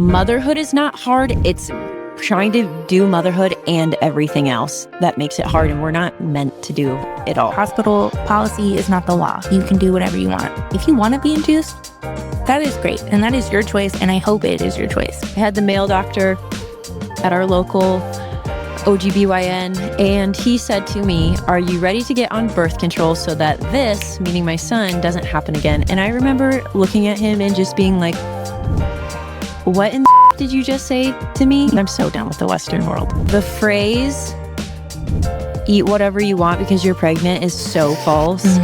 motherhood is not hard. It's trying to do motherhood and everything else that makes it hard, and we're not meant to do it all. Hospital policy is not the law. You can do whatever you want. If you want to be induced, that is great, and that is your choice, and I hope it is your choice. I had the male doctor at our local OGBYN, and he said to me, "Are you ready to get on birth control so that this," meaning my son, "doesn't happen again?" And I remember looking at him and just being like, what in the did you just say to me? I'm so done with the Western world. The phrase, "eat whatever you want because you're pregnant," is so false.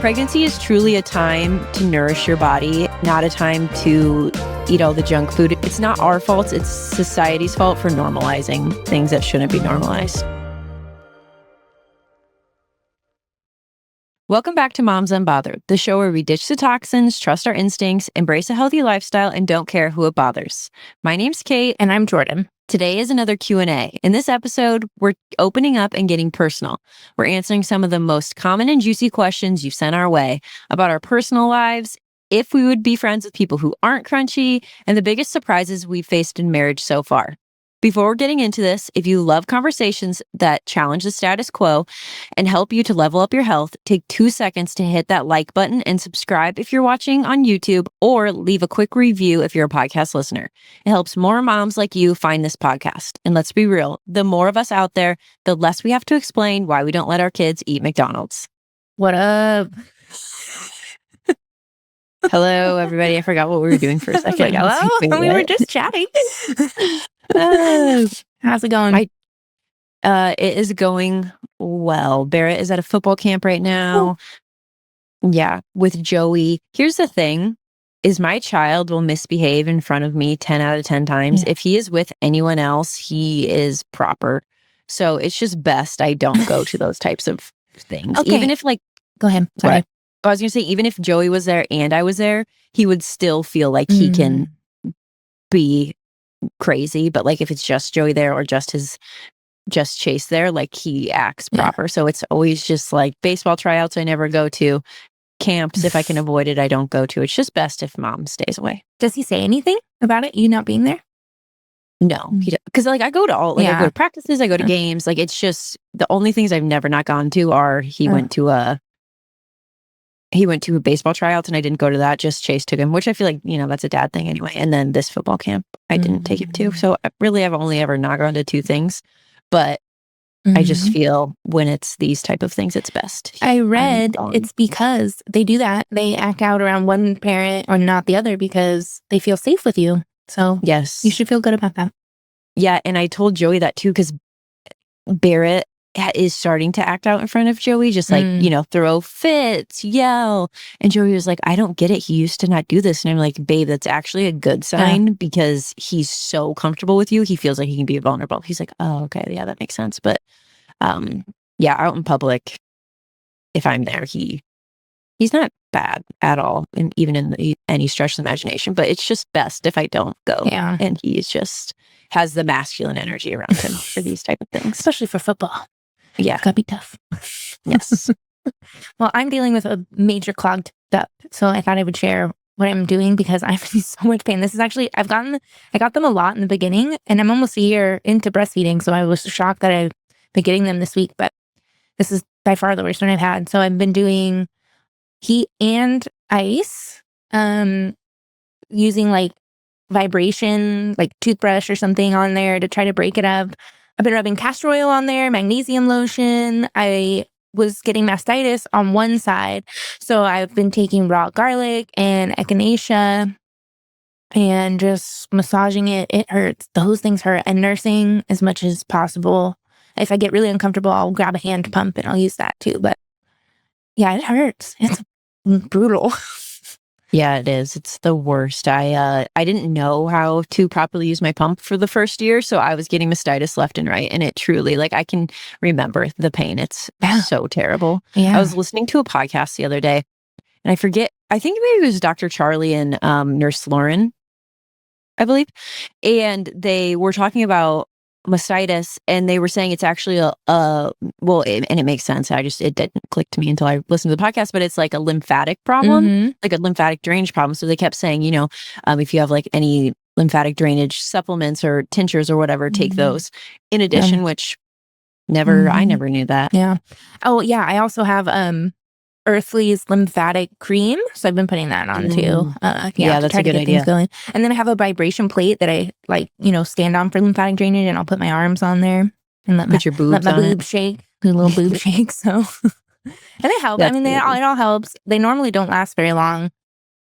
Pregnancy is truly a time to nourish your body, not a time to eat all the junk food. It's not our fault, it's society's fault for normalizing things that shouldn't be normalized. Welcome back to Moms Unbothered, the show where we ditch the toxins, trust our instincts, embrace a healthy lifestyle, and don't care who it bothers. My name's Kate. And I'm Jordan. Today is another Q&A. In this episode, we're opening up and getting personal. We're answering some of the most common and juicy questions you've sent our way about our personal lives, if we would be friends with people who aren't crunchy, and the biggest surprises we've faced in marriage so far. Before we're getting into this, if you love conversations that challenge the status quo and help you to level up your health, take 2 seconds to hit that like button and subscribe if you're watching on YouTube, or leave a quick review if you're a podcast listener. It helps more moms like you find this podcast. And let's be real, the more of us out there, the less we have to explain why we don't let our kids eat McDonald's. What up? Hello, everybody. I forgot what we were doing for a second. Hello? We were just chatting. How's it going? It is going well. Barrett is at a football camp right now. Yeah, with Joey. Here's the thing, is my child will misbehave in front of me 10 out of 10 times. Yeah. If he is with anyone else, he is proper. So it's just best I don't go to those types of things. Okay. Even if Go ahead. Sorry. What? I was going to say, even if Joey was there and I was there, he would still feel like he can be crazy. But if it's just Joey there or just Chase there, he acts proper. Yeah. So it's always just baseball tryouts I never go to. Camps, if I can avoid it, I don't go to. It's just best if mom stays away. Does he say anything about it, you not being there? No, he doesn't. Because I go to all, I go to practices, I go to games. It's just the only things I've never not gone to are he went to a baseball tryouts and I didn't go to that. Just Chase took him, which I feel that's a dad thing anyway. And then this football camp, I didn't take him to. So really, I've only ever not gone to 2 things. But I just feel when it's these type of things, it's best. I read it's because they do that. They act out around one parent or not the other because they feel safe with you. So yes, you should feel good about that. Yeah. And I told Joey that too, because Barrett is starting to act out in front of Joey, just throw fits, yell. And Joey was like, I don't get it. He used to not do this. And I'm like, babe, that's actually a good sign because he's so comfortable with you. He feels like he can be vulnerable. He's like, oh, okay. Yeah, that makes sense. But out in public, if I'm there, he's not bad at all. And even in any stretch of the imagination, but it's just best if I don't go. Yeah. And he's just has the masculine energy around him for these type of things. Especially for football. Yeah. It's gotta be tough. Yes. Well, I'm dealing with a major clogged duct. So I thought I would share what I'm doing because I'm in so much pain. This is actually, I got them a lot in the beginning and I'm almost a year into breastfeeding. So I was shocked that I've been getting them this week, but this is by far the worst one I've had. So I've been doing heat and ice, using vibration, toothbrush or something on there to try to break it up. I've been rubbing castor oil on there, magnesium lotion. I was getting mastitis on one side. So I've been taking raw garlic and echinacea and just massaging it. It hurts. Those things hurt. And nursing as much as possible. If I get really uncomfortable, I'll grab a hand pump and I'll use that too. But yeah, it hurts. It's brutal. Yeah, it is. It's the worst. I didn't know how to properly use my pump for the first year, so I was getting mastitis left and right, and it truly, I can remember the pain. It's so terrible. Yeah. I was listening to a podcast the other day, and I forget, I think maybe it was Dr. Charlie and Nurse Lauren, I believe, and they were talking about mastitis, and they were saying it's actually and it makes sense. It didn't click to me until I listened to the podcast, but it's a lymphatic problem, a lymphatic drainage problem. So they kept saying, if you have any lymphatic drainage supplements or tinctures or whatever, take those in addition, which I never knew that. Yeah. Oh, yeah. I also have Earthly's lymphatic cream. So I've been putting that on too. Yeah, to that's try a to good get idea. things going. And then I have a vibration plate that I stand on for lymphatic drainage, and I'll put my arms on there and let Put your boobs my on it. boobs shake, do a little boob shake. So, and it helps. I That's mean, it all helps. They normally don't last very long.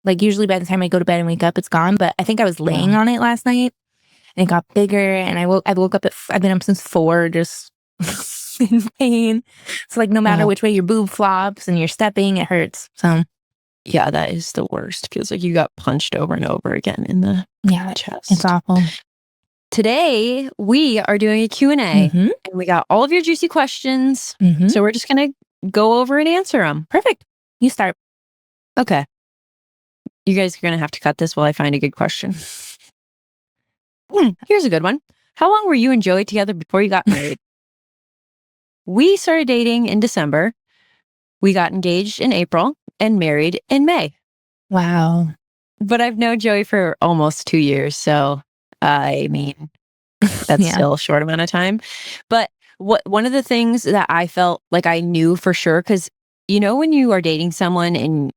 Like usually by the time I go to bed and wake up, it's gone. But I think I was laying on it last night, and it got bigger. And I woke up I've been up since 4, just in pain. So like no matter which way your boob flops and you're stepping, it hurts. So yeah, that is the worst. Feels like you got punched over and over again in the chest. It's awful. Today we are doing a Q&A, and we got all of your juicy questions. So we're just gonna go over and answer them. Perfect. You start. Okay. You guys are gonna have to cut this while I find a good question. Here's a good one. How long were you and Joey together before you got married? We started dating in December. We got engaged in April and married in May. Wow. But I've known Joey for almost 2 years. So, I mean, that's still a short amount of time. But one of the things that I felt like I knew for sure, because, when you are dating someone and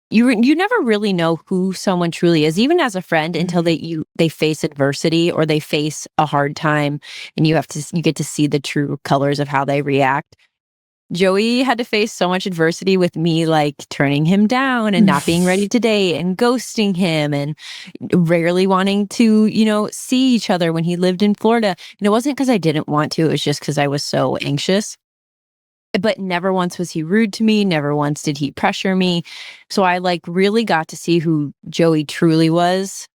you never really know who someone truly is, even as a friend, until they face adversity or they face a hard time, and you get to see the true colors of how they react. Joey had to face so much adversity with me, like turning him down and not being ready to date and ghosting him and rarely wanting to, see each other when he lived in Florida. And it wasn't because I didn't want to, it was just because I was so anxious. But never once was he rude to me. Never once did he pressure me. So I really got to see who Joey truly was.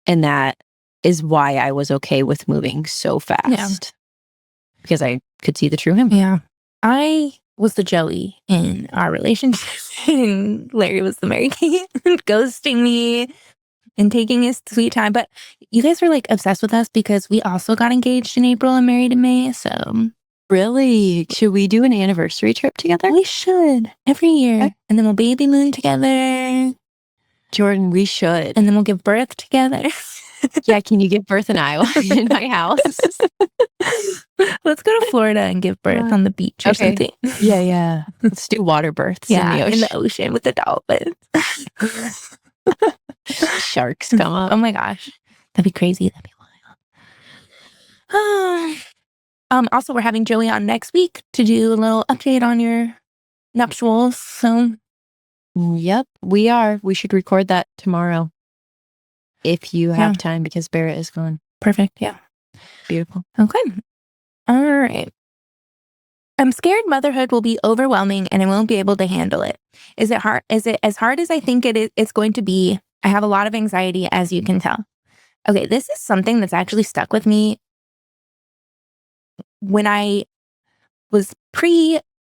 And that is why I was okay with moving so fast. Yeah. Because I could see the true him. Yeah. I was the Joey in our relationship, and Larry was the Mary Kate, ghosting me and taking his sweet time. But you guys were obsessed with us because we also got engaged in April and married in May. So really, should we do an anniversary trip together? We should every year. Okay. And then we'll baby moon together. Jordan, we should. And then we'll give birth together. Yeah, can you give birth in Iowa in my house? Let's go to Florida and give birth on the beach or something. Yeah. Let's do water births in the ocean with the dolphins. Sharks come up. Oh my gosh. That'd be crazy. That'd be wild. Also, we're having Joey on next week to do a little update on your nuptials. So, yep, we are. We should record that tomorrow if you have time, because Barrett is gone. Perfect. Yeah. Beautiful. Okay. All right. I'm scared motherhood will be overwhelming and I won't be able to handle it. Is it hard? Is it as hard as I think it's going to be? I have a lot of anxiety, as you can tell. Okay, this is something that's actually stuck with me. When I was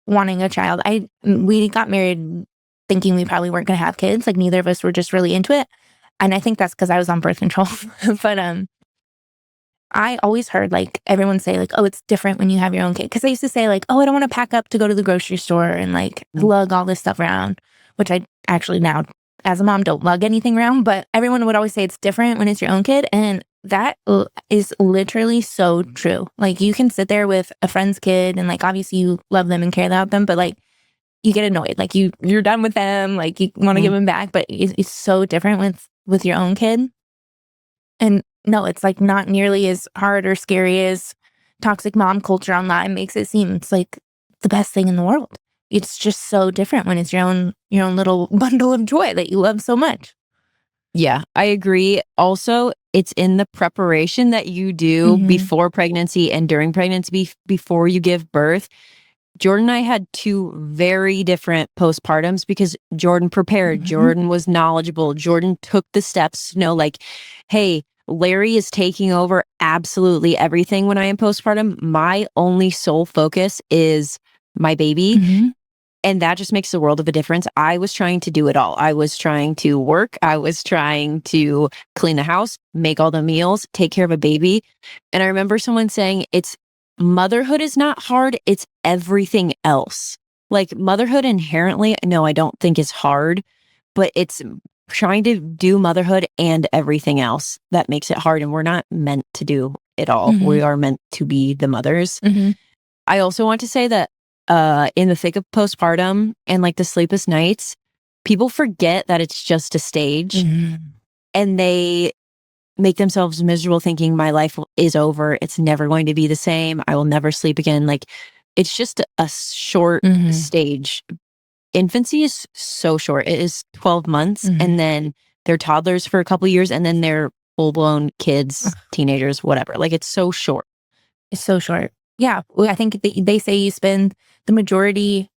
wanting a child, we got married thinking we probably weren't going to have kids. Neither of us were just really into it. And I think that's because I was on birth control. But I always heard everyone say oh, it's different when you have your own kid. Because I used to say oh, I don't want to pack up to go to the grocery store and lug all this stuff around, which I actually now as a mom don't lug anything around. But everyone would always say it's different when it's your own kid. And that is literally so true. You can sit there with a friend's kid and obviously you love them and care about them, but you get annoyed. You're done with them. You want to give them back, but it's so different with your own kid. And no, it's not nearly as hard or scary as toxic mom culture online makes it seem. It's the best thing in the world. It's just so different when it's your own little bundle of joy that you love so much. Yeah, I agree. Also, it's in the preparation that you do before pregnancy and during pregnancy, before you give birth. Jordan and I had 2 very different postpartums because Jordan prepared. Jordan was knowledgeable. Jordan took the steps to know hey, Larry is taking over absolutely everything when I am postpartum. My only sole focus is my baby. And that just makes the world of a difference. I was trying to do it all. I was trying to work. I was trying to clean the house, make all the meals, take care of a baby. And I remember someone saying, motherhood is not hard. It's everything else. Motherhood inherently, no, I don't think is hard, but it's trying to do motherhood and everything else that makes it hard. And we're not meant to do it all. Mhm. We are meant to be the mothers. Mhm. I also want to say that in the thick of postpartum and like the sleepless nights, people forget that it's just a stage Mhm. and they make themselves miserable thinking my life is over. It's never going to be the same. I will never sleep again. Like it's just a short Mhm. stage. Infancy is so short. It is 12 months Mhm. and then they're toddlers for a couple years and then they're full-blown kids, teenagers, whatever. Like it's so short. It's so short. Yeah. Well, I think they say you spend the majority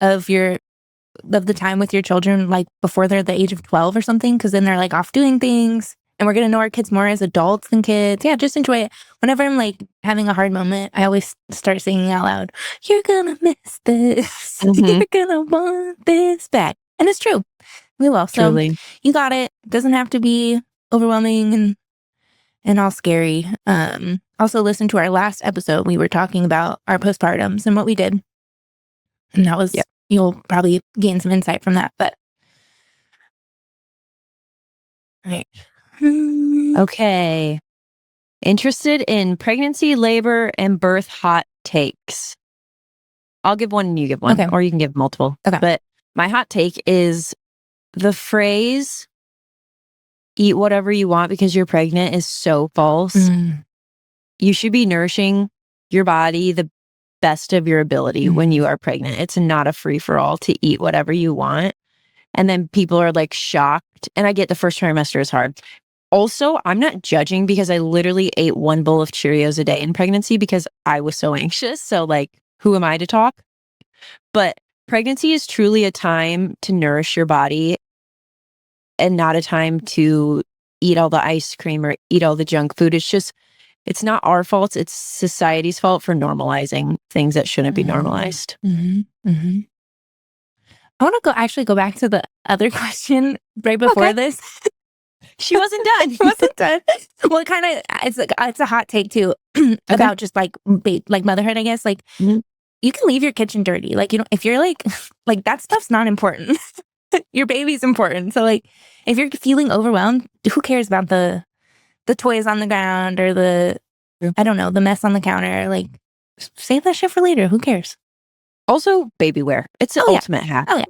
of the time with your children like before they're the age of 12 or something, because then they're like off doing things and we're going to know our kids more as adults than kids. Yeah, just enjoy it. Whenever I'm like having a hard moment, I always start singing out loud, "You're gonna miss this. Mhm. You're gonna want this back." And it's true. We will. So Truly. you got it. Doesn't have to be overwhelming and all scary. Also listen to our last episode. We were talking about our postpartums and what we did. And that was, Yep. you'll probably gain some insight from that. But all right. Okay. Interested in pregnancy, labor, and birth hot takes. I'll give one and you give one, Okay. or you can give multiple. Okay. But my hot take is the phrase eat whatever you want because you're pregnant is so false. Mm. You should be nourishing your body the best of your ability when you are pregnant. It's not a free for all to eat whatever you want. And then people are like shocked. And I get the first trimester is hard. Also, I'm not judging because I literally ate one bowl of Cheerios a day in pregnancy because I was so anxious. So, like, who am I to talk? But pregnancy is truly a time to nourish your body and not a time to eat all the ice cream or eat all the junk food. It's not our fault. It's society's fault for normalizing things that shouldn't be normalized. I want to go back to the other question right before Okay. this. She wasn't done. Wasn't done. Well, it kind of it's a hot take too about just like like motherhood. I guess like Mhm. you can leave your kitchen dirty. Like you know, if you're like like that stuff's not important. Your baby's important. So like if you're feeling overwhelmed, who cares about the toys on the ground or I don't know, the mess on the counter? Like save that shit for later. Who cares? Also, baby wear. It's the Oh, yeah. ultimate hack. Oh, yeah.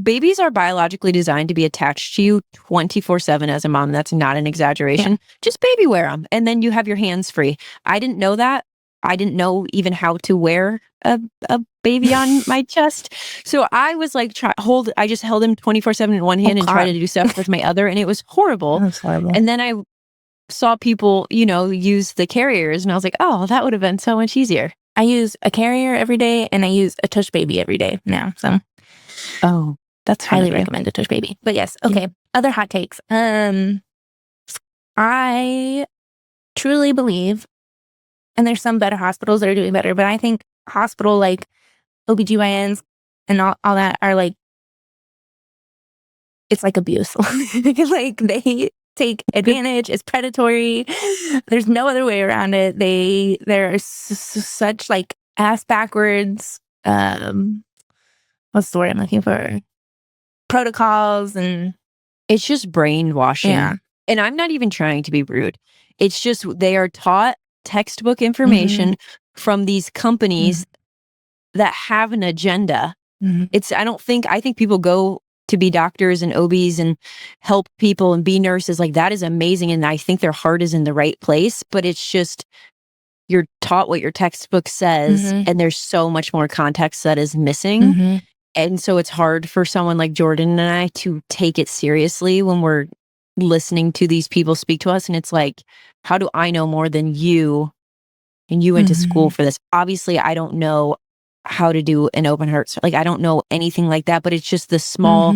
Babies are biologically designed to be attached to you 24/7 as a mom. That's not an exaggeration. Yeah. Just baby wear them and then you have your hands free. I didn't know that. I didn't know even how to wear a baby on my chest. So I was like, I just held him 24/7 in one hand and tried God. to do stuff with my other, and it was horrible. That's horrible. And then I saw people, use the carriers, and I was like, oh, that would have been so much easier. I use a carrier every day and I use a Tush Baby every day now. So Oh, that's highly recommend a Tush Baby. But yes, okay. Yeah. Other hot takes. I truly believe, and there's some better hospitals that are doing better, but I think hospital like OBGYNs and all that are like, it's like abuse. Like they take advantage. It's predatory. There's no other way around it. They're such like ass backwards. What's the word I'm looking for? Protocols and It's just brainwashing. yeah. And I'm not even trying to be rude. It's just they are taught textbook information from these companies that have an agenda. I think people go to be doctors and OBs and help people and be nurses. Like that is amazing. And I think their heart is in the right place, but it's just you're taught what your textbook says and there's so much more context that is missing. And so it's hard for someone like Jordan and I to take it seriously when we're listening to these people speak to us. And it's like, how do I know more than you? And you went to school for this. Obviously, I don't know how to do an open heart. Like, I don't know anything like that, but it's just the small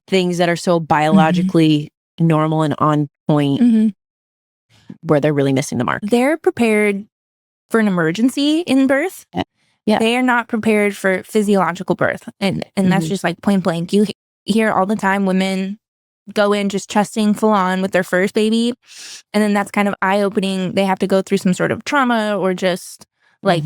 things that are so biologically normal and on point where they're really missing the mark. They're prepared for an emergency in birth. Yeah. They are not prepared for physiological birth. And that's just like point blank. You hear all the time women go in just trusting full on with their first baby. And then that's kind of eye opening. They have to go through some sort of trauma or just like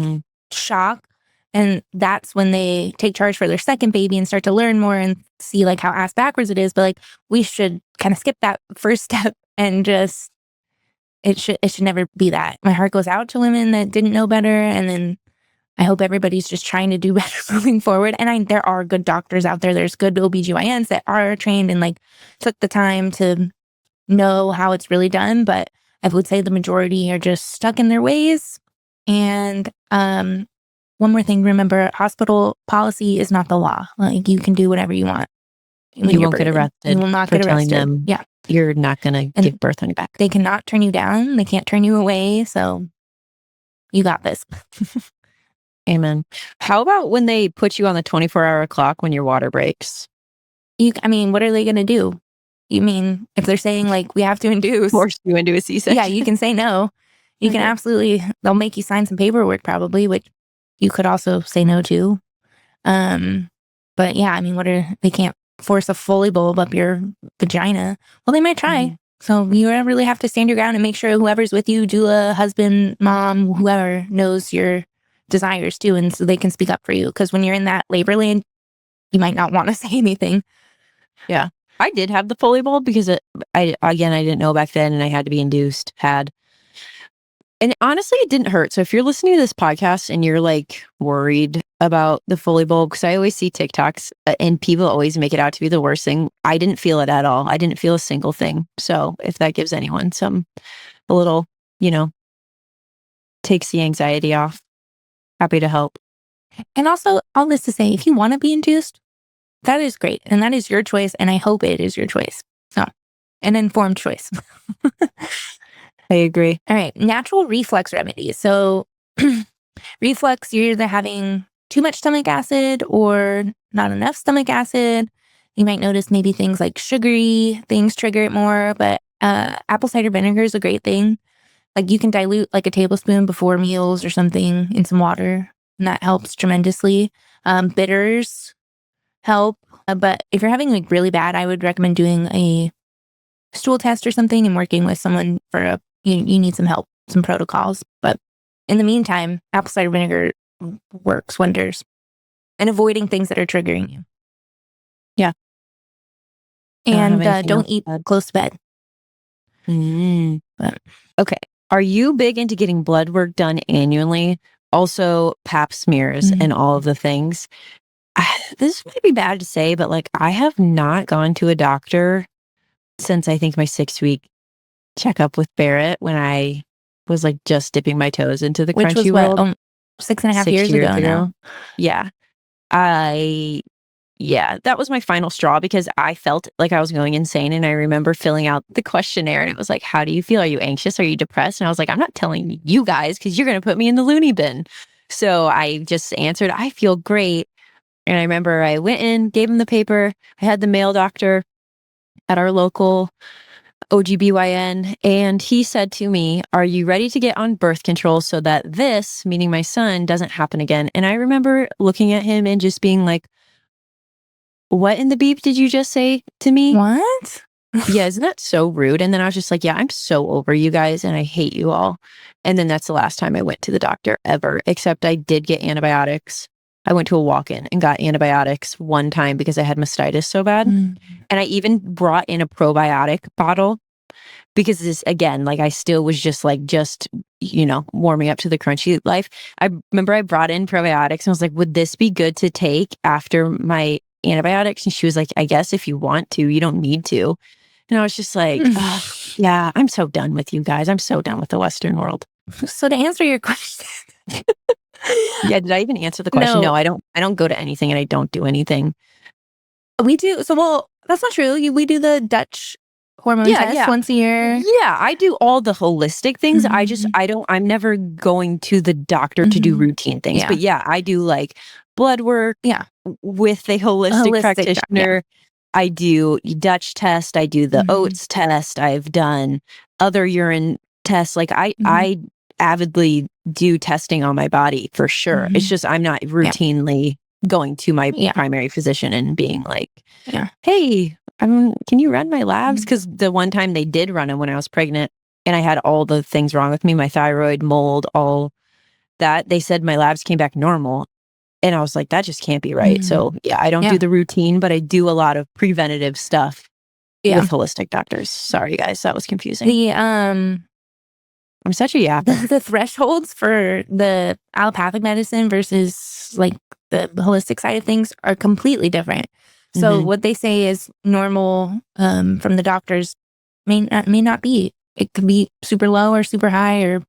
shock And that's when they take charge for their second baby and start to learn more and see like how ass backwards it is. But like we should kind of skip that first step and just it should never be that. My heart goes out to women that didn't know better, and then I hope everybody's just trying to do better moving forward. And there are good doctors out there. There's good OBGYNs that are trained and like took the time to know how it's really done. But I would say the majority are just stuck in their ways. And one more thing, remember, hospital policy is not the law. Like you can do whatever you want. You won't get arrested. You will not get telling arrested. them Yeah. you're not going to give birth on your back. They cannot turn you down. They can't turn you away. So you got this. Amen. How about when they put you on the 24-hour clock when your water breaks? I mean, what are they going to do? You mean if they're saying like we have to induce, Force you into a C-section? Yeah, you can say no. You can absolutely. They'll make you sign some paperwork probably, which you could also say no to. But yeah, I mean, they can't force a Foley bulb up your vagina. Well, they might try. Mm-hmm. So you really have to stand your ground and make sure whoever's with you, doula, husband, mom, whoever, knows your desires too, and so they can speak up for you. Because when you're in that labor lane, you might not want to say anything. Yeah, I did have the Foley bulb because I didn't know back then, and I had to be induced. And honestly, it didn't hurt. So if you're listening to this podcast and you're like worried about the Foley bulb, because I always see TikToks and people always make it out to be the worst thing. I didn't feel it at all. I didn't feel a single thing. So if that gives anyone a little, takes the anxiety off, happy to help. And also, all this to say, if you want to be induced, that is great. And that is your choice. And I hope it is your choice. So, an informed choice. I agree. All right. Natural reflux remedies. So reflux, you're either having too much stomach acid or not enough stomach acid. You might notice maybe things like sugary things trigger it more, but apple cider vinegar is a great thing. Like you can dilute like a tablespoon before meals or something in some water, and that helps tremendously. Bitters help. But if you're having like really bad, I would recommend doing a stool test or something and working with someone for you need some help, some protocols. But in the meantime, apple cider vinegar works wonders. And avoiding things that are triggering you. Yeah. And don't eat close to bed. But, okay. Are you big into getting blood work done annually? Also, pap smears and all of the things. This might be bad to say, but like I have not gone to a doctor since I think my 6-week checkup with Barrett when I was like just dipping my toes into the crunchy world. 6.5 years ago now. Yeah. That was my final straw because I felt like I was going insane. And I remember filling out the questionnaire and it was like, how do you feel? Are you anxious? Are you depressed? And I was like, I'm not telling you guys because you're going to put me in the loony bin. So I just answered, I feel great. And I remember I went in, gave him the paper. I had the male doctor at our local OGBYN, and he said to me, are you ready to get on birth control so that this, meaning my son, doesn't happen again? And I remember looking at him and just being like, what in the beep did you just say to me? What? Yeah, isn't that so rude? And then I was just like, yeah, I'm so over you guys and I hate you all. And then that's the last time I went to the doctor ever, except I did get antibiotics. I went to a walk-in and got antibiotics one time because I had mastitis so bad. And I even brought in a probiotic bottle because this, again, like I still was just warming up to the crunchy life. I remember I brought in probiotics and I was like, would this be good to take after my antibiotics? And she was like, I guess if you want to, you don't need to. And I was just like, yeah, I'm so done with you guys. I'm so done with the Western world. So to answer your question. Yeah, did I even answer the question? No, I don't go to anything and I don't do anything. We do. So, well, that's not true. We do the Dutch hormone test once a year. Yeah, I do all the holistic things. I'm never going to the doctor to do routine things. But yeah, I do like blood work with a holistic practitioner. I do Dutch test. I do the oats test. I've done other urine tests. Like I avidly do testing on my body for sure. It's just I'm not routinely going to my primary physician and being like, hey, can you run my labs? Because the one time they did run them when I was pregnant and I had all the things wrong with me, my thyroid, mold, all that. They said my labs came back normal. And I was like, that just can't be right. So yeah, I don't do the routine, but I do a lot of preventative stuff with holistic doctors. Sorry guys, that was confusing. I'm such a yapper. The thresholds for the allopathic medicine versus like the holistic side of things are completely different. So what they say is normal from the doctors may not be. It could be super low or super high, or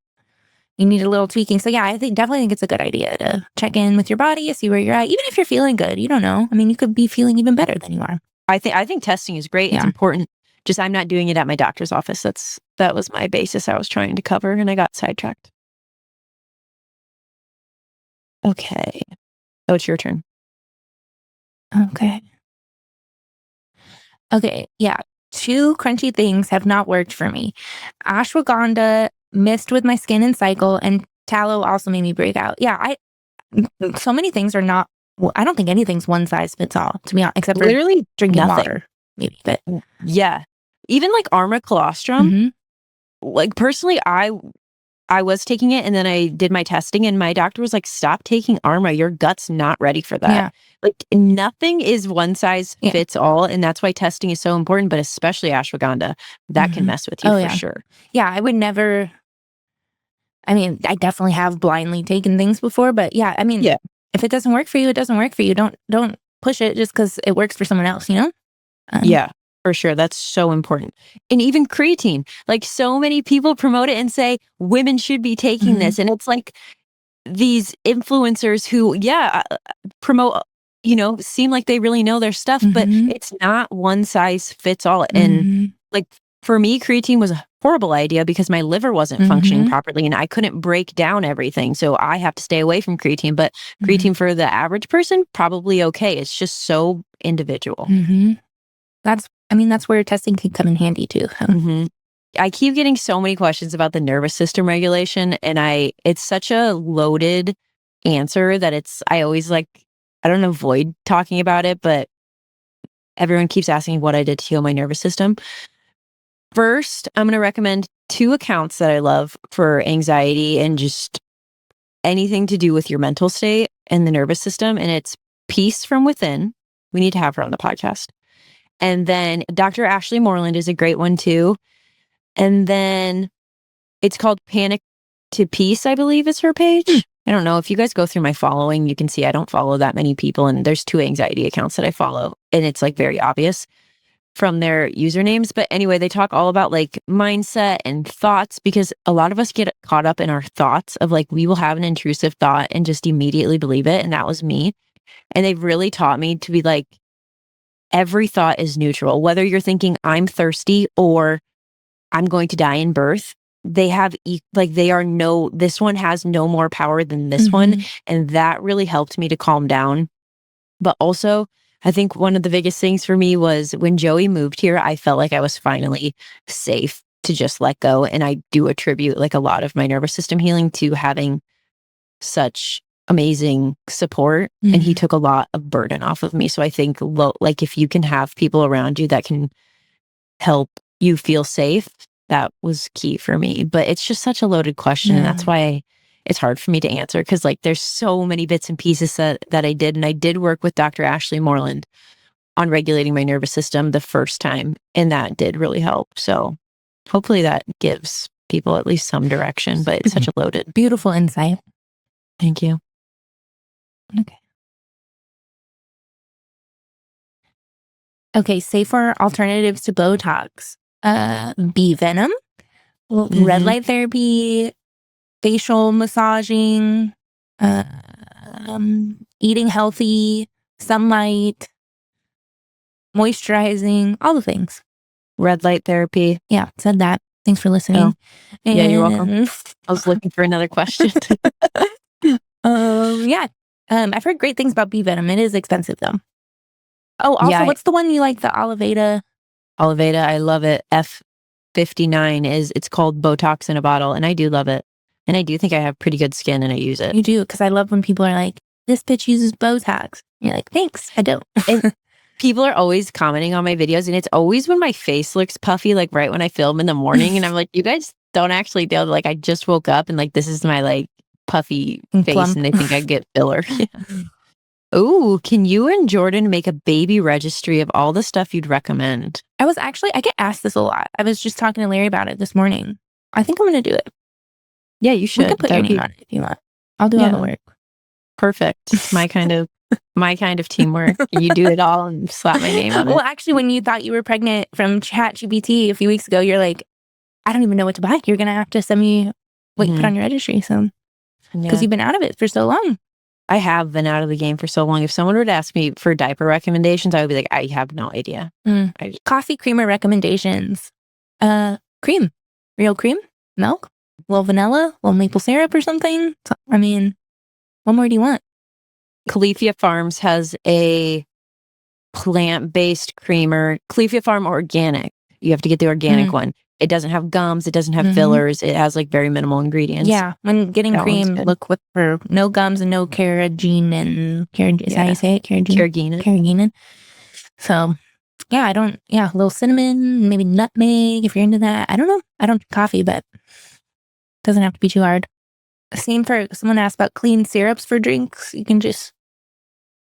you need a little tweaking. So yeah, I definitely think it's a good idea to check in with your body, see where you're at. Even if you're feeling good, you don't know. I mean, you could be feeling even better than you are. I think testing is great. It's important. Just I'm not doing it at my doctor's office. That was my basis I was trying to cover, and I got sidetracked. Okay. Oh, it's your turn. Okay. Yeah. 2 crunchy things have not worked for me. Ashwagandha mixed with my skin and cycle, and tallow also made me break out. Yeah, so many things are not. I don't think anything's one size fits all, to be honest, except for literally drinking nothing. water, maybe. But yeah, even like Arma colostrum. Like personally, I was taking it, and then I did my testing, and my doctor was like, "Stop taking Arma. Your gut's not ready for that." Yeah. Like nothing is one size fits all, and that's why testing is so important. But especially ashwagandha, that can mess with you for sure. Yeah, I would never. I mean, I definitely have blindly taken things before, but yeah, I mean, if it doesn't work for you, it doesn't work for you. Don't push it just because it works for someone else, you know? Yeah, for sure. That's so important. And even creatine, like so many people promote it and say women should be taking this. And it's like these influencers who, promote, seem like they really know their stuff, but it's not one size fits all. And like for me, creatine was a horrible idea because my liver wasn't functioning properly and I couldn't break down everything. So I have to stay away from creatine, but creatine for the average person, probably okay. It's just so individual. That's where testing can come in handy too. I keep getting so many questions about the nervous system regulation, and it's such a loaded answer that I always I don't avoid talking about it, but everyone keeps asking what I did to heal my nervous system. First, I'm going to recommend 2 accounts that I love for anxiety and just anything to do with your mental state and the nervous system. And it's Peace from Within. We need to have her on the podcast. And then Dr. Ashley Moreland is a great one too. And then it's called Panic to Peace, I believe is her page. I don't know. If you guys go through my following, you can see I don't follow that many people. And there's 2 anxiety accounts that I follow. And it's very obvious from their usernames. But anyway, they talk all about mindset and thoughts, because a lot of us get caught up in our thoughts of we will have an intrusive thought and just immediately believe it. And that was me. And they've really taught me to be every thought is neutral. Whether you're thinking I'm thirsty or I'm going to die in birth, they have this one has no more power than this one. And that really helped me to calm down. But also, I think one of the biggest things for me was when Joey moved here, I felt like I was finally safe to just let go. And I do attribute a lot of my nervous system healing to having such amazing support. And he took a lot of burden off of me. So I think if you can have people around you that can help you feel safe, that was key for me. But it's just such a loaded question. And that's why it's hard for me to answer, because there's so many bits and pieces that I did. And I did work with Dr. Ashley Moreland on regulating my nervous system the first time. And that did really help. So hopefully that gives people at least some direction, but it's such a loaded. Beautiful insight. Thank you. Okay, safer alternatives to Botox. Bee venom, red light therapy, facial massaging, eating healthy, sunlight, moisturizing, all the things. Red light therapy. Yeah, said that. Thanks for listening. Oh. Yeah, you're welcome. I was looking for another question. I've heard great things about bee venom. It is expensive though. Oh, also, what's the one you like? The Oliveda? Oliveda, I love it. F59 it's called Botox in a bottle, and I do love it. And I do think I have pretty good skin, and I use it. You do, because I love when people are like, "This bitch uses Botox." You're like, "Thanks, I don't." And people are always commenting on my videos, and it's always when my face looks puffy, right when I film in the morning, and I'm like, "You guys don't actually know." I just woke up, and this is my puffy face, plump. and they think I get filler. Yeah. Ooh, can you and Jordan make a baby registry of all the stuff you'd recommend? I get asked this a lot. I was just talking to Larry about it this morning. I think I'm going to do it. Yeah, you We should. can put your name on it if you want. I'll do all the work. Perfect. It's my kind of teamwork. You do it all and slap my name on it. Well, actually, when you thought you were pregnant from ChatGPT a few weeks ago, you're like, I don't even know what to buy. You're going to have to send me what you put on your registry. So, because you've been out of it for so long. I have been out of the game for so long. If someone were to ask me for diaper recommendations, I would be like, I have no idea. Coffee creamer recommendations. Cream. Real cream? Milk? A little vanilla? A little maple syrup or something? So, I mean, what more do you want? Califia Farms has a plant-based creamer. Califia Farm organic. You have to get the organic one. It doesn't have gums. It doesn't have fillers. It has like very minimal ingredients. Yeah. When getting cream, look for no gums and no carrageenan. Is that how you say it? Carrageenan. So, yeah, a little cinnamon, maybe nutmeg if you're into that. I don't know. I don't drink coffee, but it doesn't have to be too hard. Same for someone asked about clean syrups for drinks. You can just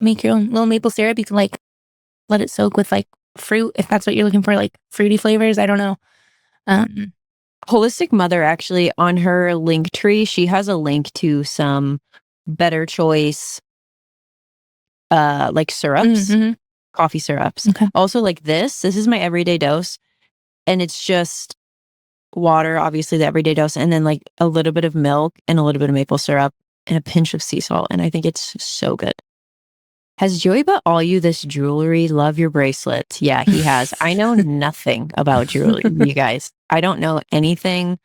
make your own little maple syrup. You can like let it soak with like fruit if that's what you're looking for, like fruity flavors. I don't know. Holistic Mother, actually, on her link tree, she has a link to some Better Choice like syrups, coffee syrups. Okay. Also, like this is my everyday dose, and it's just water, obviously the everyday dose, and then like a little bit of milk and a little bit of maple syrup and a pinch of sea salt, and I think it's so good. Has Joey bought all you this jewelry? Love your bracelets. Yeah, he has. I know nothing about jewelry, you guys. I don't know anything.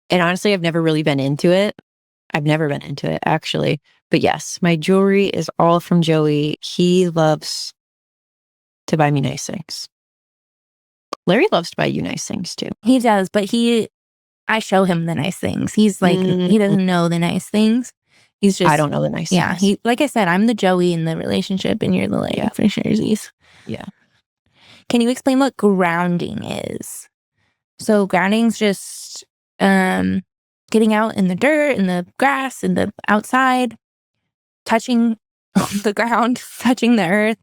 And honestly, I've never really been into it. I've never been into it, actually. But yes, my jewelry is all from Joey. He loves to buy me nice things. Larry loves to buy you nice things, too. He does, but I show him the nice things. He's like, he doesn't know the nice things. He's just, I don't know the nice things. Yeah, like I said, I'm the Joey in the relationship and you're the Larry for sharesies. Yeah. Can you explain what grounding is? So grounding's just getting out in the dirt, in the grass, in the outside, touching the ground, touching the earth.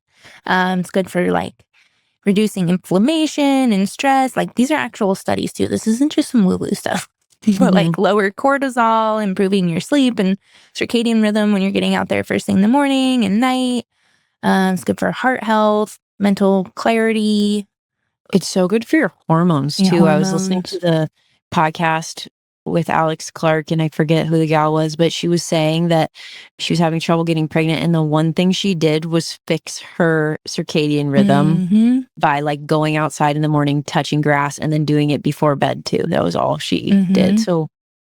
It's good for like reducing inflammation and stress. Like these are actual studies too. This isn't just some woo-woo stuff. But like lower cortisol, improving your sleep and circadian rhythm when you're getting out there first thing in the morning and night. It's good for heart health, mental clarity. It's so good for your hormones too. I was listening to the podcast with Alex Clark, and I forget who the gal was, but she was saying that she was having trouble getting pregnant, and the one thing she did was fix her circadian rhythm by like going outside in the morning, touching grass, and then doing it before bed too. That was all she did. So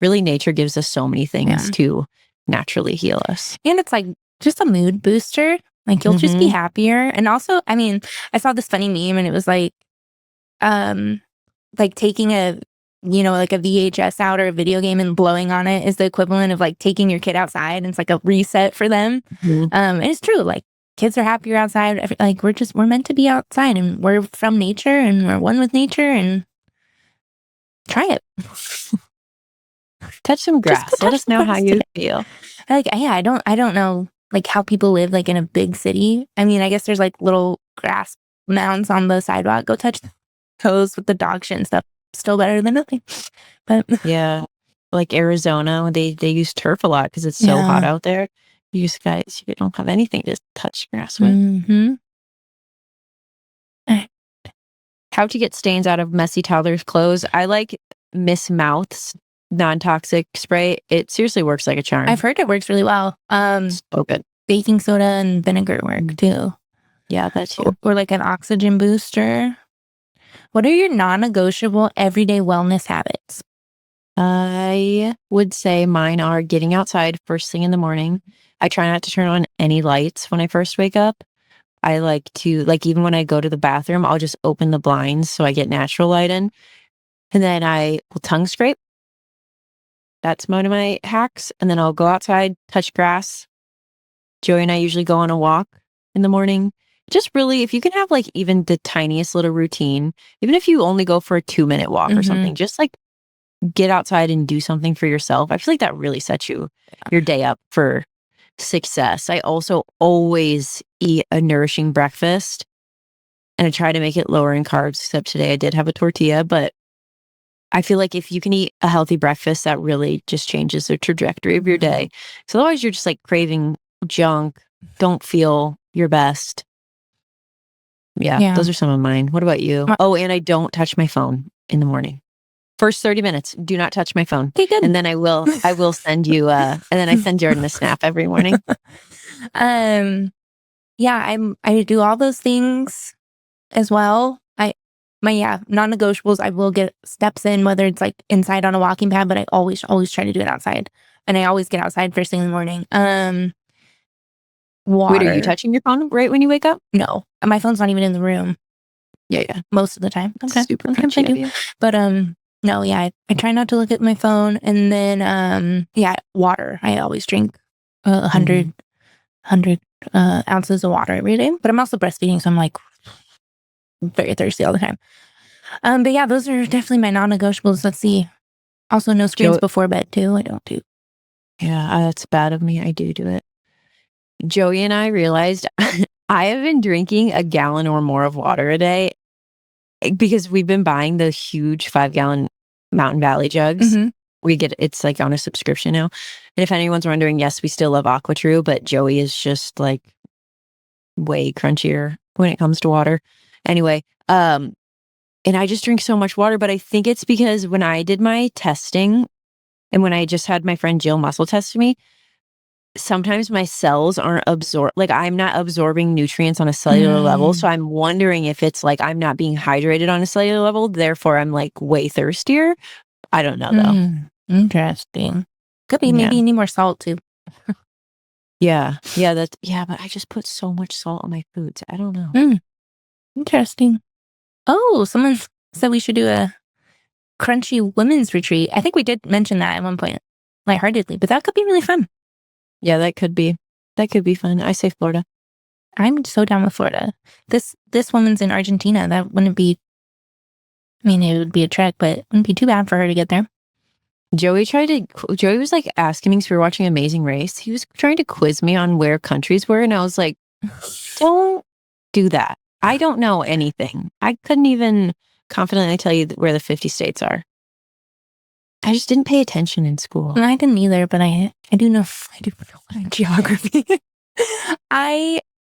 really, nature gives us so many things to naturally heal us. And it's like just a mood booster. Like you'll just be happier. And also, I mean, I saw this funny meme and it was like taking a like a VHS out or a video game and blowing on it is the equivalent of like taking your kid outside, and it's like a reset for them. And it's true. Like kids are happier outside. Like we're meant to be outside, and we're from nature, and we're one with nature. And try it. Touch some grass. Let us know how you feel. Like I don't know like how people live like in a big city. I mean, I guess there's like little grass mounds on the sidewalk. Go touch those with the dog shit and stuff. Still better than nothing. But yeah, like Arizona, they use turf a lot because it's so hot out there. You don't have anything to touch grass with. How to get stains out of messy toddler's clothes? I like Miss Mouth's non-toxic spray. It seriously works like a charm. I've heard it works really well. So good. Baking soda and vinegar work too. Yeah, that too. Or like an oxygen booster. What are your non-negotiable everyday wellness habits? I would say mine are getting outside first thing in the morning. I try not to turn on any lights when I first wake up. I like to, even when I go to the bathroom, I'll just open the blinds so I get natural light in. And then I will tongue scrape. That's one of my hacks. And then I'll go outside, touch grass. Joey and I usually go on a walk in the morning. Just really, if you can have like even the tiniest little routine, even if you only go for a 2-minute walk or something, just like get outside and do something for yourself. I feel like that really sets your day up for success. I also always eat a nourishing breakfast, and I try to make it lower in carbs, except today I did have a tortilla, but I feel like if you can eat a healthy breakfast, that really just changes the trajectory of your day. So otherwise you're just like craving junk, don't feel your best. Yeah, those are some of mine. What about you? Oh, and I don't touch my phone in the morning. First 30 minutes, do not touch my phone. Okay, good. And then I will send you and then I send Jordan a snap every morning. Yeah, I do all those things as well. Non-negotiables, I will get steps in, whether it's like inside on a walking pad, but I always try to do it outside. And I always get outside first thing in the morning. Water. Wait, are you touching your phone right when you wake up? No. My phone's not even in the room. Yeah. Most of the time. Okay. Super crunchy of you. But no, yeah, I try not to look at my phone. And then water. I always drink 100 ounces of water every day. But I'm also breastfeeding, so I'm like very thirsty all the time. But yeah, those are definitely my non-negotiables. Let's see. Also, no screens before bed too. I don't do. Yeah, that's bad of me. I do it. Joey and I realized I have been drinking a gallon or more of water a day because we've been buying the huge 5-gallon Mountain Valley jugs. It's like on a subscription now. And if anyone's wondering, yes, we still love AquaTrue, but Joey is just like way crunchier when it comes to water. Anyway, and I just drink so much water, but I think it's because when I did my testing and when I just had my friend Jill muscle test me, sometimes my cells aren't I'm not absorbing nutrients on a cellular level. So I'm wondering if it's like I'm not being hydrated on a cellular level. Therefore, I'm like way thirstier. I don't know though. Interesting. Could be maybe you need more salt too. Yeah, but I just put so much salt on my foods. I don't know. Interesting. Oh, someone said we should do a crunchy women's retreat. I think we did mention that at one point, lightheartedly, but that could be really fun. Yeah, that could be fun. I say Florida. I'm so down with Florida. This woman's in Argentina. That wouldn't be. I mean, it would be a trek, but it wouldn't be too bad for her to get there. Joey was like asking me, because we were watching Amazing Race. He was trying to quiz me on where countries were, and I was like, don't do that. I don't know anything. I couldn't even confidently tell you where the 50 states are. I just didn't pay attention in school. I didn't either, but I do know geography.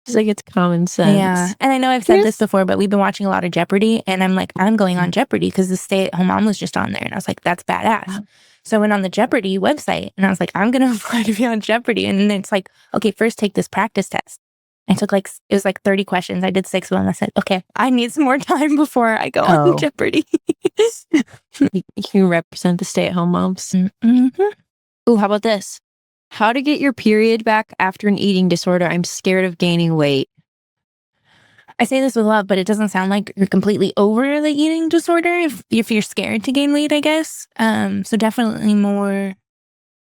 It's like it's common sense. Yeah. And I know I've said this before, but we've been watching a lot of Jeopardy, and I'm like, I'm going on Jeopardy because the stay-at-home mom was just on there. And I was like, that's badass. So I went on the Jeopardy website and I was like, I'm going to apply to be on Jeopardy. And then it's like, okay, first take this practice test. I took it was like 30 questions. I did 6 of them. I said, okay, I need some more time before I go on Jeopardy. You represent the stay-at-home moms. Mm-hmm. Ooh, how about this? How to get your period back after an eating disorder. I'm scared of gaining weight. I say this with love, but it doesn't sound like you're completely over the eating disorder if you're scared to gain weight, I guess. So definitely more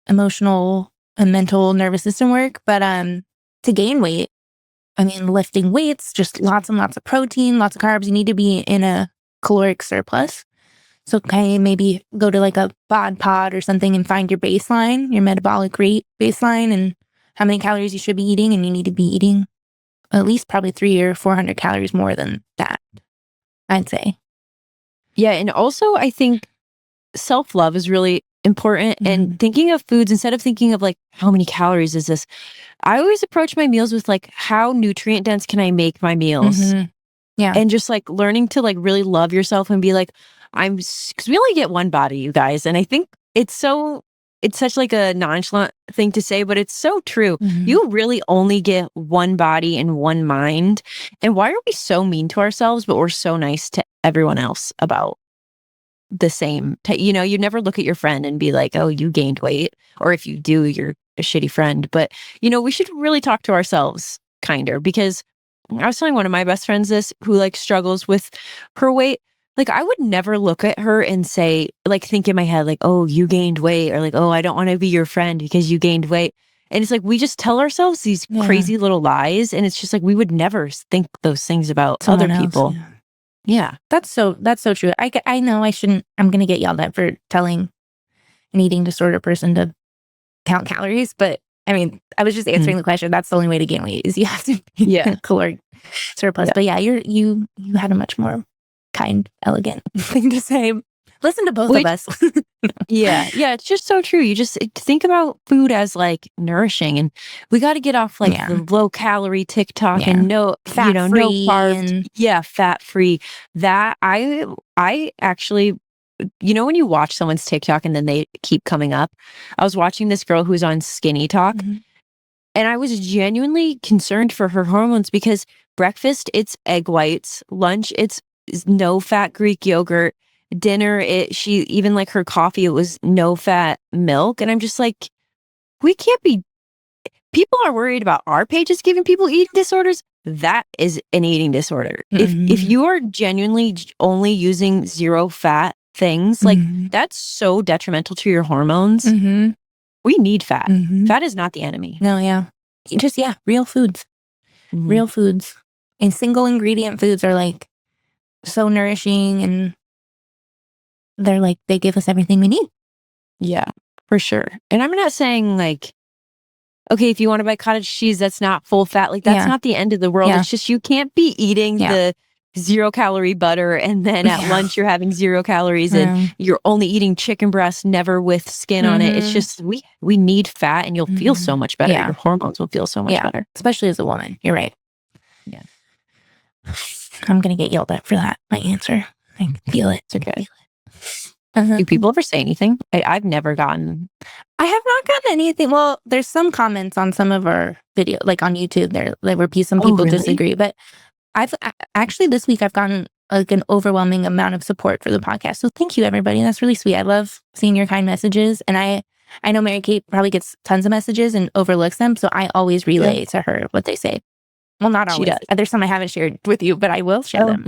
emotional and mental nervous system work. But to gain weight, I mean, lifting weights, just lots and lots of protein, lots of carbs. You need to be in a caloric surplus. So kind of maybe go to like a bod pod or something and find your baseline, your metabolic rate baseline, and how many calories you should be eating. And you need to be eating at least probably 300 or 400 calories more than that, I'd say. Yeah. And also I think self-love is really important. And thinking of foods, instead of thinking of like, how many calories is this? I always approach my meals with like, how nutrient dense can I make my meals? Yeah. And just like learning to like really love yourself and be like, because we only get one body, you guys. And I think it's such like a nonchalant thing to say, but it's so true. You really only get one body and one mind. And why are we so mean to ourselves, but we're so nice to everyone else about the same? You never look at your friend and be like, oh, you gained weight. Or if you do, you're a shitty friend. But, we should really talk to ourselves kinder, because I was telling one of my best friends this, who like struggles with her weight. Like, I would never look at her and say, like, think in my head, like, oh, you gained weight, or like, oh, I don't want to be your friend because you gained weight. And it's like, we just tell ourselves these crazy little lies. And it's just like, we would never think those things about other people. Yeah. That's so true. I know I'm going to get yelled at for telling an eating disorder person to count calories, but I mean, I was just answering the question. That's the only way to gain weight is you have to be Yeah. caloric surplus. Yeah. But yeah, you had a much more kind, elegant thing to say. Listen to both of Which us. Yeah, it's just so true. You just think about food as like nourishing, and we got to get off like Yeah. the low calorie TikTok Yeah. and no, Fat no free carbs. and Yeah, fat free. That I actually, when you watch someone's TikTok and then they keep coming up. I was watching this girl who's on Skinny Talk, Mhm. and I was genuinely concerned for her hormones because breakfast it's egg whites, lunch it's no fat Greek yogurt, dinner she even like her coffee it was no fat milk, and I'm just like, we can't be. People are worried about our pages giving people eating disorders. That is an eating disorder. If Mhm. you are genuinely only using zero fat things, like Mhm. that's so detrimental to your hormones. Mhm. We need fat. Mhm. Fat is not the enemy. No, yeah. Just real foods. Mhm. Real foods. And single ingredient foods are like so nourishing and they're like they give us everything we need. Yeah, for sure. And I'm not saying like, okay, if you want to buy cottage cheese, that's not full fat. Like that's Yeah. not the end of the world. Yeah. It's just you can't be eating Yeah. the 0-calorie butter and then at Yeah. lunch you're having 0 calories and Yeah. you're only eating chicken breast, never with skin on it. It's Mhm. just we need fat and you'll feel so Mhm. much better. Yeah. Your hormones will feel so much Yeah. better. Especially as a woman. You're right. Yeah. I'm gonna get yelled at for that. My answer. I can feel it. It's okay. Uh-huh. Do people ever say anything? I've never gotten. I have not gotten anything. Well, there's some comments on some of our video, like on YouTube. There were some Oh, people really? disagree, but actually this week I've gotten like an overwhelming amount of support for the podcast. So thank you, everybody. That's really sweet. I love seeing your kind messages, and I know Mary Kate probably gets tons of messages and overlooks them, so I always relay to her what they say. Well, not She always. does. There's some I haven't shared with you, but I will share them.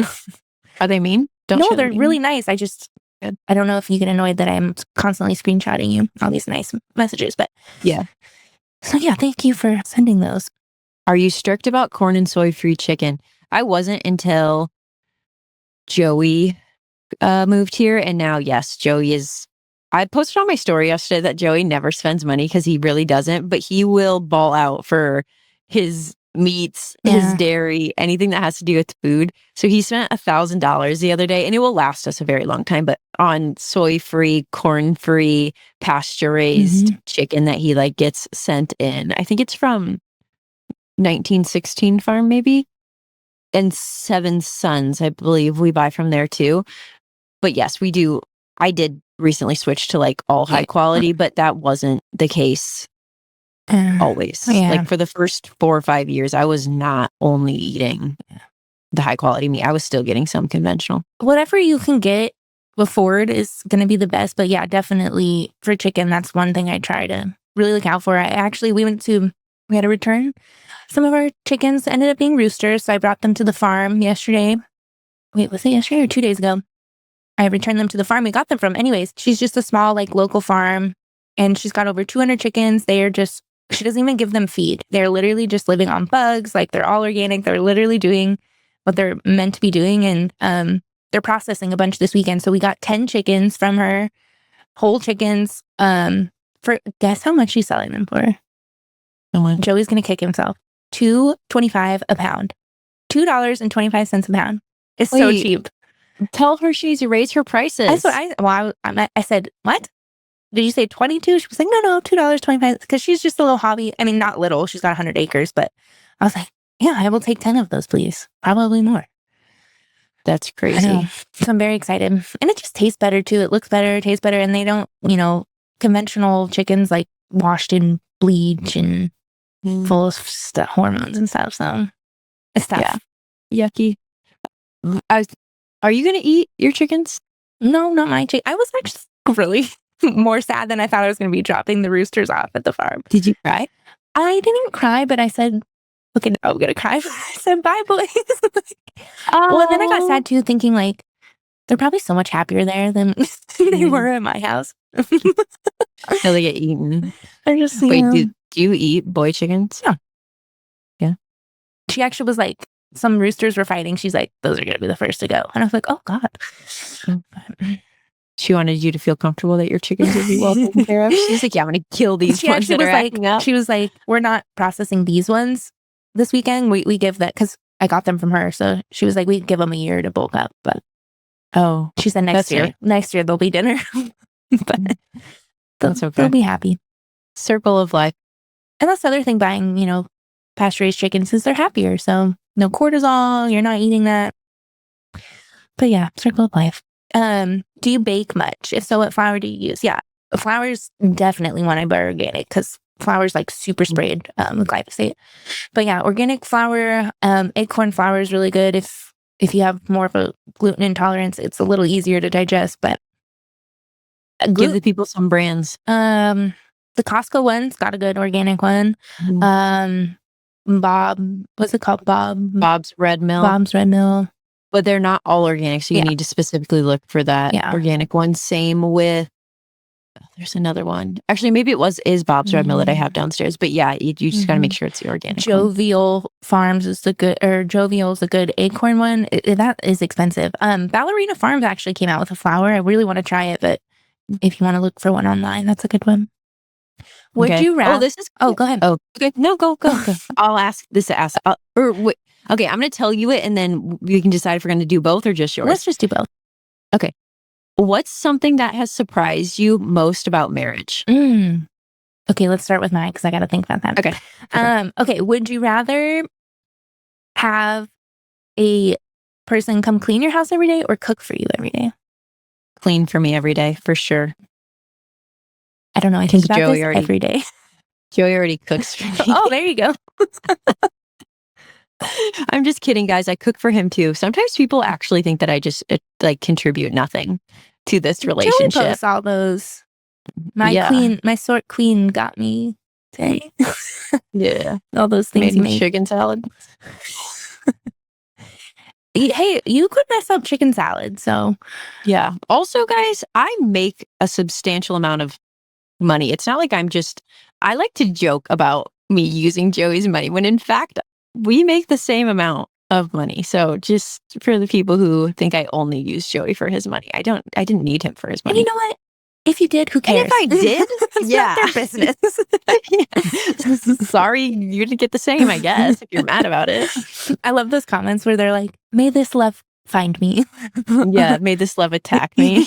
Are they mean? Don't No, share they're them. really nice. I don't know if you get annoyed that I'm constantly screenshotting you all these nice messages, but Yeah. so yeah, thank you for sending those. Are you strict about corn and soy free chicken? I wasn't until Joey moved here, and now yes, Joey is. I posted on my story yesterday that Joey never spends money because he really doesn't, but he will ball out for his meats, his Yeah. dairy, anything that has to do with food. So he spent $1,000 the other day, and it will last us a very long time, but on soy free, corn free, pasture raised chicken that he like gets sent in. I think it's from 1916 farm, maybe. And Seven Sons, I believe we buy from there too. But yes, we do. I did recently switch to like all high quality, but that wasn't the case always. Yeah. Like for the first 4 or 5 years, I was not only eating the high quality meat. I was still getting some conventional. Whatever you can get before it is going to be the best. But yeah, definitely for chicken, that's one thing I try to really look out for. We had to return some of our chickens ended up being roosters. So I brought them to the farm yesterday. Wait, was it yesterday or 2 days ago? I returned them to the farm we got them from. Anyways, she's just a small, like, local farm, and she's got over 200 chickens. She doesn't even give them feed. They're literally just living on bugs. Like, they're all organic. They're literally doing what they're meant to be doing. And they're processing a bunch this weekend. So we got 10 chickens from her, whole chickens. Guess how much she's selling them for? How much? Joey's going to kick himself. $2.25 a pound. $2.25 a pound. It's so Wait. cheap. Tell her she needs to raise her prices. That's what I said, what? Did you say 22? She was like, no, $2.25. Because she's just a little hobby. I mean, not little. She's got 100 acres. But I was like, yeah, I will take 10 of those, please. Probably more. That's I crazy. know. So I'm very excited. And it just tastes better, too. It looks better, tastes better. And they don't, conventional chickens, like, washed in bleach and full of hormones and stuff. So it's tough. Yeah. Yucky. Are you going to eat your chickens? No, not my chicken. I was actually really more sad than I thought I was going to be dropping the roosters off at the farm. Did you cry? I didn't cry, but I said, okay, no, I'm going to cry. I said, bye, boys. Well, and then I got sad too, thinking like, they're probably so much happier there than they were at my house. So they get eaten. I just, Wait, do you eat boy chickens? Yeah. Yeah. She actually was like, some roosters were fighting. She's like, those are going to be the first to go. And I was like, oh, God. She wanted you to feel comfortable that your chickens would be well taken care of. She's like, yeah, I'm going to kill these She ones that actually are was like, acting up. she was like, we're not processing these ones this weekend. We give that because I got them from her. So she was like, we give them a year to bulk up. But she said next year there'll be dinner. But that's okay. They'll be happy. Circle of life. And that's the other thing buying, pasture-raised chickens is they're happier. So no cortisol, you're not eating that. But yeah, circle of life. Do you bake much? If so, what flour do you use? Yeah, flour's definitely when I buy organic because flour's like super sprayed with glyphosate. But yeah, organic flour, acorn flour is really good. If you have more of a gluten intolerance, it's a little easier to digest. But give the people some brands. The Costco one's got a good organic one. What's it called? Bob's Red Mill. Bob's Red Mill. But they're not all organic, so you need to specifically look for that organic one. Same with, there's another one. Actually, maybe is Bob's Red Mill that I have downstairs. But yeah, you just got to make sure it's the organic Jovial Farms is Jovial is a good acorn one. That is expensive. Ballerina Farms actually came out with a flour. I really want to try it, but if you want to look for one online, that's a good one. Would you rather? Go ahead. Oh, okay. No, go. I'll ask this. Okay, I'm going to tell you it, and then we can decide if we're going to do both or just yours. Let's just do both. Okay. What's something that has surprised you most about marriage? Okay, let's start with mine because I got to think about that. Okay. Okay. Would you rather have a person come clean your house every day or cook for you every day? Clean for me every day, for sure. I don't know. I think about this every day. Joey already cooks for me. Oh, there you go. I'm just kidding, guys. I cook for him too. Sometimes people actually think that I just contribute nothing to this relationship. Joey posts all those. My sort queen got me today. Yeah, all those things. Made me chicken salad. Hey, you could mess up chicken salad, so yeah. Also, guys, I make a substantial amount of money. It's not like I like to joke about me using Joey's money when in fact we make the same amount of money. So just for the people who think I only use Joey for his money, I didn't need him for his money. And you know what? If you did, who cares? And if I did, it's not their business. Sorry, you didn't get the same, I guess, if you're mad about it. I love those comments where they're like, may this love find me. Yeah, may this love attack me.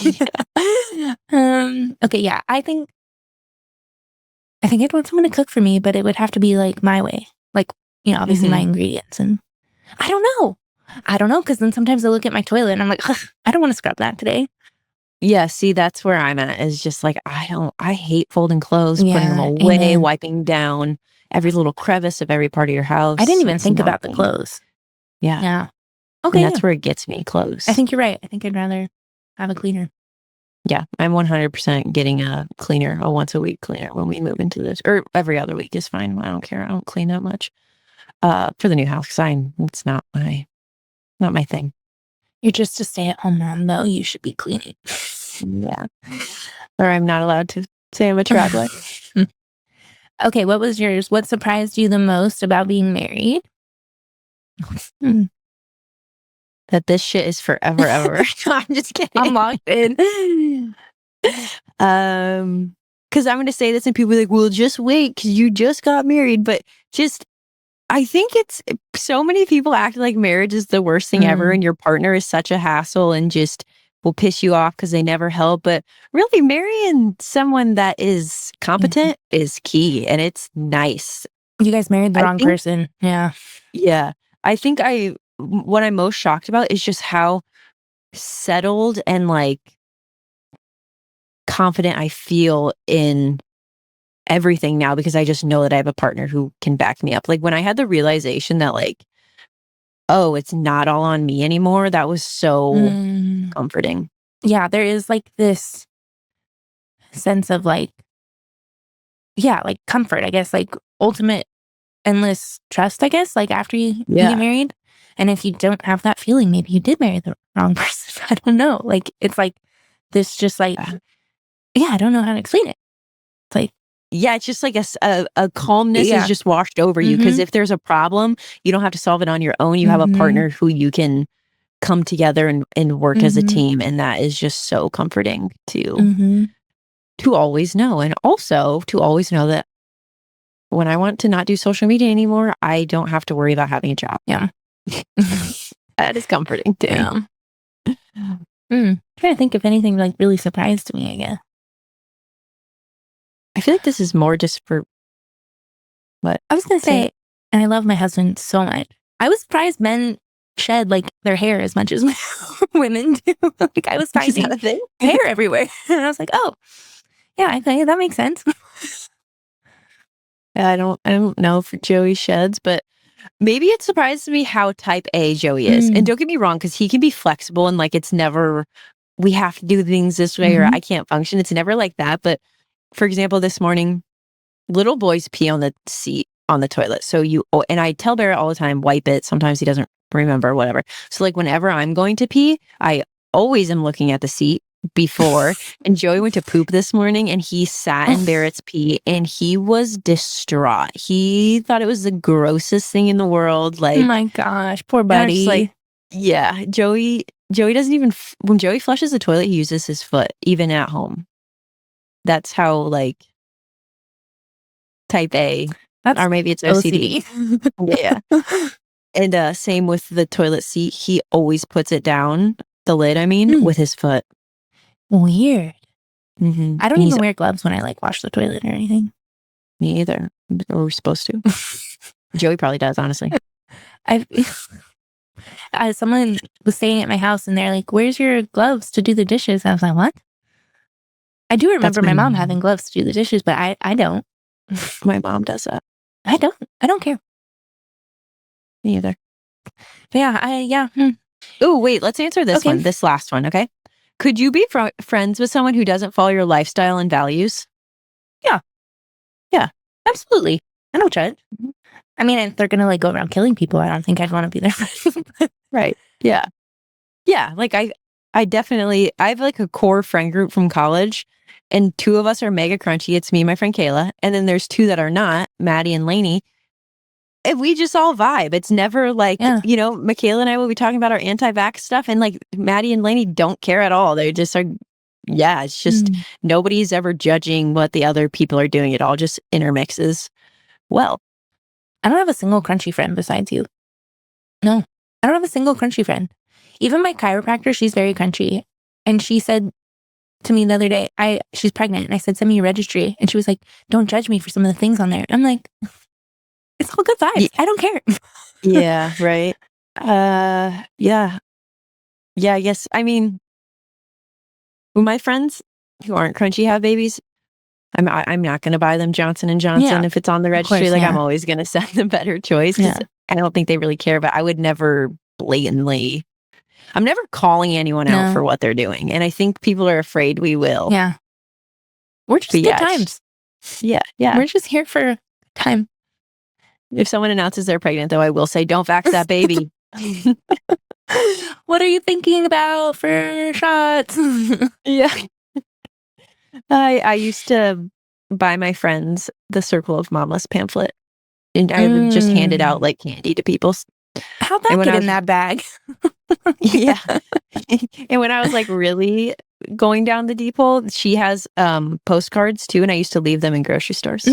Okay, yeah. I think I'd want someone to cook for me, but it would have to be like my way. Like, obviously my ingredients. And I don't know, because then sometimes I look at my toilet and I'm like, I don't want to scrub that today. Yeah, see, that's where I'm at. Is just like, I hate folding clothes, putting them away, wiping down every little crevice of every part of your house. I didn't even think about the clothes. Yeah. Yeah. Okay. And that's where it gets me, clothes. I think you're right. I think I'd rather have a cleaner. Yeah, I'm 100% getting a cleaner, a once a week cleaner when we move into this, or every other week is fine. I don't care. I don't clean that much for the new house because it's not my thing. You're just a stay-at-home mom, though. You should be cleaning. Yeah, or I'm not allowed to say I'm a traveler. Okay, what was yours? What surprised you the most about being married? That this shit is forever, ever. No, I'm just kidding. I'm locked in. Because I'm going to say this and people are like, well, just wait because you just got married. But I think it's so many people act like marriage is the worst thing ever and your partner is such a hassle and just will piss you off because they never help. But really, marrying someone that is competent is key and it's nice. You guys married the wrong person. Yeah. Yeah. I think what I'm most shocked about is just how settled and like confident I feel in everything now because I just know that I have a partner who can back me up. Like when I had the realization that like, oh, it's not all on me anymore, that was so comforting. Yeah, there is like this sense of like, like comfort, I guess, like ultimate endless trust, I guess, like after you get married. And if you don't have that feeling, maybe you did marry the wrong person. I don't know. Like, it's like this just like, I don't know how to explain it. It's like, it's just like a calmness is just washed over you. Because if there's a problem, you don't have to solve it on your own. You have a partner who you can come together and work as a team. And that is just so comforting to always know. And also to always know that when I want to not do social media anymore, I don't have to worry about having a job. Yeah. That is comforting too. Yeah. Trying to think if anything like really surprised me, I guess. I feel like this is more just for what I was going to say, and I love my husband so much. I was surprised men shed like their hair as much as women do. Like I was finding hair everywhere. And I was like, oh, yeah, okay, that makes sense. I don't know if Joey sheds, but maybe it surprises me how type A Joey is. And don't get me wrong, because he can be flexible and like it's never, we have to do things this way or I can't function. It's never like that. But for example, this morning, little boys pee on the seat on the toilet. So and I tell Barrett all the time, wipe it. Sometimes he doesn't remember, whatever. So like whenever I'm going to pee, I always am looking at the seat before. And Joey went to poop this morning and he sat in Barrett's pee and he was distraught. He thought it was the grossest thing in the world. Like, oh my gosh, poor buddy. Like, yeah, Joey doesn't even, when Joey flushes the toilet, he uses his foot, even at home. That's how like type A, or maybe it's OCD. Yeah. And same with the toilet seat. He always puts it down, the lid, I mean, with his foot. Weird. I don't even wear gloves when I like wash the toilet or anything. Me either. We're supposed to. Joey probably does, honestly. Someone was staying at my house and they're like, where's your gloves to do the dishes? I was like, what? I do remember my mom having gloves to do the dishes, but I don't. My mom does that. I don't care. Me either. But yeah. Oh, wait, let's answer this one. This last one, okay? Could you be friends with someone who doesn't follow your lifestyle and values? Yeah. Yeah, absolutely. I don't judge. I mean, if they're going to like go around killing people, I don't think I'd want to be their friend. Right. Yeah. Yeah. Like I definitely, I have like a core friend group from college and 2 of us are mega crunchy. It's me and my friend Kayla. And then there's 2 that are not, Maddie and Lainey. And we just all vibe. It's never like, Michaela and I will be talking about our anti-vax stuff and like Maddie and Lainey don't care at all. They just are, it's just nobody's ever judging what the other people are doing. It all just intermixes. Well, I don't have a single crunchy friend besides you. No, I don't have a single crunchy friend. Even my chiropractor, she's very crunchy. And she said to me the other day, she's pregnant. And I said, send me your registry. And she was like, don't judge me for some of the things on there. I'm like, it's all good vibes. I don't care. Yeah, right. Yeah, I guess, I mean, when my friends who aren't crunchy have babies, I'm not going to buy them Johnson & Johnson if it's on the registry. Course, I'm always going to send them better choice because I don't think they really care. But I would never blatantly, I'm never calling anyone out for what they're doing. And I think people are afraid we will. Yeah. We're just good times. Yeah. We're just here for time. If someone announces they're pregnant, though, I will say, don't vax that baby. What are you thinking about for shots? Yeah. I used to buy my friends the Circle of Mamas pamphlet. And I would just hand it out like candy to people. How'd that get in that bag? Yeah. And when I was like really going down the deep hole, she has postcards too. And I used to leave them in grocery stores.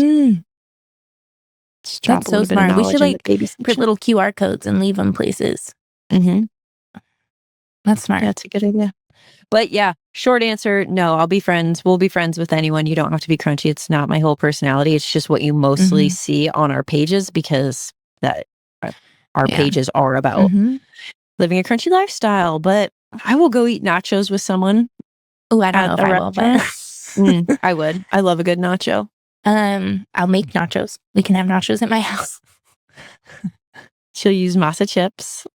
That's so smart. We should like print little QR codes and leave them places. That's smart. That's a good idea. But yeah, short answer, no, I'll be friends. We'll be friends with anyone. You don't have to be crunchy. It's not my whole personality. It's just what you mostly see on our pages because our pages are about living a crunchy lifestyle. But I will go eat nachos with someone. Oh, I don't know if I will, but I would. I love a good nacho. I'll make nachos. We can have nachos at my house. She'll use masa chips.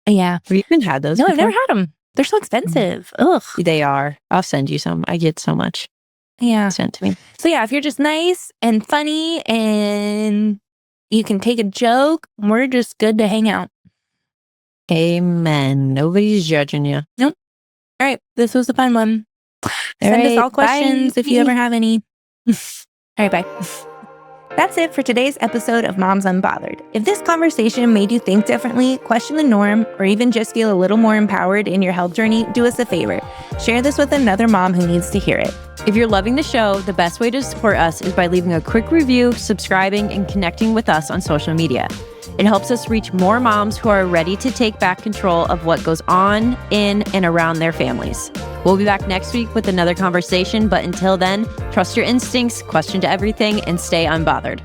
Yeah. Have you even had those? No, before? I've never had them. They're so expensive. Ugh. They are. I'll send you some. I get so much. Yeah. Sent to me. So yeah, if you're just nice and funny and you can take a joke, we're just good to hang out. Amen. Nobody's judging you. Nope. All right. This was a fun one. Send us all questions if you ever have any. All right. Bye. That's it for today's episode of Moms Unbothered. If this conversation made you think differently, question the norm, or even just feel a little more empowered in your health journey, do us a favor. Share this with another mom who needs to hear it. If you're loving the show, the best way to support us is by leaving a quick review, subscribing, and connecting with us on social media. It helps us reach more moms who are ready to take back control of what goes on in and around their families. We'll be back next week with another conversation, but until then, trust your instincts, question to everything, and stay unbothered.